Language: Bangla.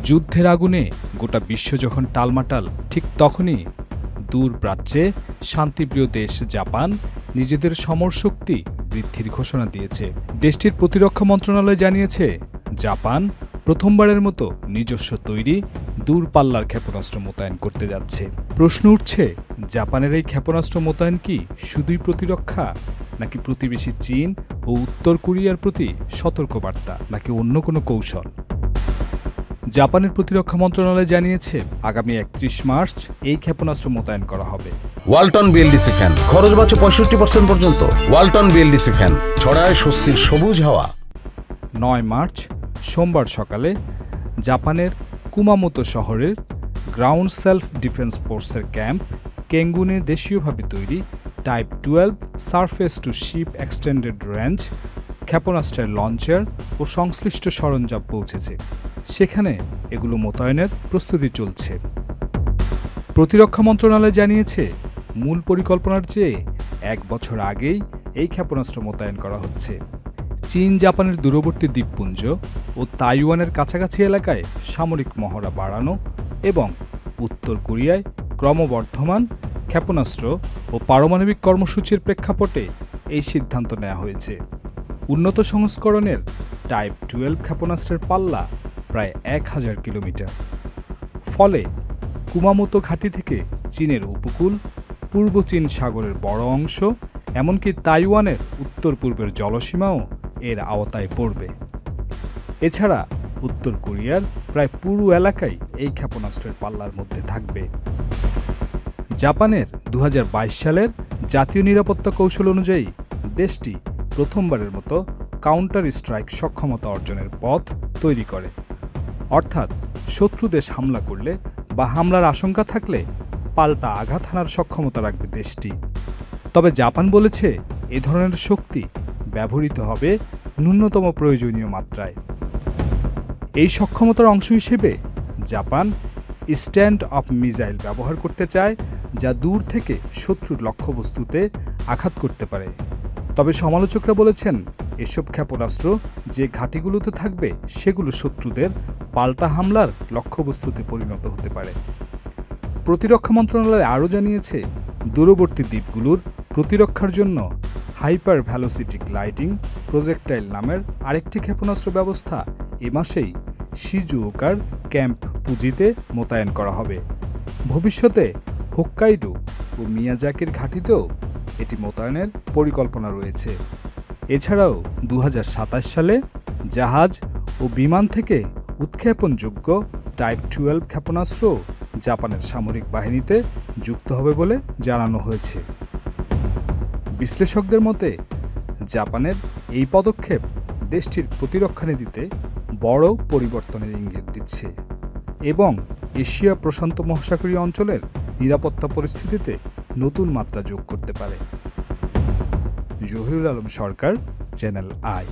যুদ্ধের আগুনে গোটা বিশ্ব যখন টালমাটাল, ঠিক তখনই দূর প্রাচ্যে শান্তিপ্রিয় দেশ জাপান নিজেদের সমরশক্তি বৃদ্ধির ঘোষণা দিয়েছে। দেশটির প্রতিরক্ষা মন্ত্রণালয় জানিয়েছে, জাপান প্রথমবারের মতো নিজস্ব তৈরি দূরপাল্লার ক্ষেপণাস্ত্র মোতায়েন করতে যাচ্ছে। প্রশ্ন উঠছে, জাপানের এই ক্ষেপণাস্ত্র মোতায়েন কি শুধুই প্রতিরক্ষা, নাকি প্রতিবেশী চীন ও উত্তর কোরিয়ার প্রতি সতর্কবার্তা, নাকি অন্য কোনো কৌশল? জাপানের প্রতিরক্ষা মন্ত্রণালয় জানিয়েছে, আগামী ৩১ মার্চ এই ক্ষেপণাস্ত্র মোতায়েন করা হবে। ওয়ালটন বিএলডিসি ফ্যান, খরচ বাঁচে 65% পর্যন্ত। ওয়ালটন বিএলডিসি ফ্যান ছড়ায় স্বস্তির সবুজ হাওয়া। ৯ মার্চ সোমবার সকালে জাপানের কুমামোতো শহরের গ্রাউন্ড সেলফ ডিফেন্স ফোর্সের ক্যাম্প কেঙ্গুনে দেশীয়ভাবে তৈরি type 12 surface two sheep extended range ক্ষেপণাস্ত্রের লঞ্চার ও সংশ্লিষ্ট সরঞ্জাম পৌঁছেছে। সেখানে এগুলো মোতায়েনের প্রস্তুতি চলছে। প্রতিরক্ষা মন্ত্রণালয় জানিয়েছে, মূল পরিকল্পনার চেয়ে ১ বছর আগেই এই ক্ষেপণাস্ত্র মোতায়েন করা হচ্ছে। চীন জাপানের দূরবর্তী দ্বীপপুঞ্জ ও তাইওয়ানের কাছাকাছি এলাকায় সামরিক মহড়া বাড়ানো এবং উত্তর কোরিয়ায় ক্রমবর্ধমান ক্ষেপণাস্ত্র ও পারমাণবিক কর্মসূচির প্রেক্ষাপটে এই সিদ্ধান্ত নেওয়া হয়েছে। উন্নত সংস্করণের টাইপ 12 ক্ষেপণাস্ত্রের পাল্লা প্রায় ১,০০০ কিলোমিটার। ফলে কুমামোতো ঘাঁটি থেকে চীনের উপকূল, পূর্ব চীন সাগরের বড় অংশ, এমনকি তাইওয়ানের উত্তর পূর্বের জলসীমাও এর আওতায় পড়বে। এছাড়া উত্তর কোরিয়ার প্রায় পুরো এলাকাই এই ক্ষেপণাস্ত্রের পাল্লার মধ্যে থাকবে। জাপানের ২০২২ সালের জাতীয় নিরাপত্তা কৌশল অনুযায়ী দেশটি প্রথমবারের মতো কাউন্টার স্ট্রাইক সক্ষমতা অর্জনের পথ তৈরি করে। অর্থাৎ শত্রু দেশ হামলা করলে বা হামলার আশঙ্কা থাকলে পাল্টা আঘাত হানার সক্ষমতা রাখবে দেশটি। তবে জাপান বলেছে, এ ধরনের শক্তি ব্যবহৃত হবে ন্যূনতম প্রয়োজনীয় মাত্রায়। এই সক্ষমতার অংশ হিসেবে জাপান স্ট্যান্ড অফ মিসাইল ব্যবহার করতে চায়, যা দূর থেকে শত্রুর লক্ষ্যবস্তুতে আঘাত করতে পারে। তবে সমালোচকরা বলেছেন, এসব ক্ষেপণাস্ত্র যে ঘাঁটিগুলোতে থাকবে সেগুলো শত্রুদের পাল্টা হামলার লক্ষ্যবস্তুতে পরিণত হতে পারে। প্রতিরক্ষা মন্ত্রণালয় আরও জানিয়েছে, দূরবর্তী দ্বীপগুলোর প্রতিরক্ষার জন্য হাইপার ভ্যালোসিটি গ্লাইডিং প্রজেক্টাইল নামের আরেকটি ক্ষেপণাস্ত্র ব্যবস্থা এ মাসেই শিজুওকার ক্যাম্প পুজিতে মোতায়েন করা হবে। ভবিষ্যতে হোক্কাইডো ও মিয়াজাকির ঘাঁটিতেও এটি মোতায়েনের পরিকল্পনা রয়েছে। এছাড়াও ২০২৭ সালে জাহাজ ও বিমান থেকে উৎক্ষেপণযোগ্য টাইপ 12 ক্ষেপণাস্ত্র জাপানের সামরিক বাহিনীতে যুক্ত হবে বলে জানানো হয়েছে। বিশ্লেষকদের মতে, জাপানের এই পদক্ষেপ দেশটির প্রতিরক্ষা নীতিতে বড় পরিবর্তনের ইঙ্গিত দিচ্ছে এবং এশিয়া প্রশান্ত মহাসাগরীয় অঞ্চলের নিরাপত্তা পরিস্থিতিতে নতুন মাত্রা যোগ করতে পারে। জহিরুল আলম সরকার, চ্যানেল আই।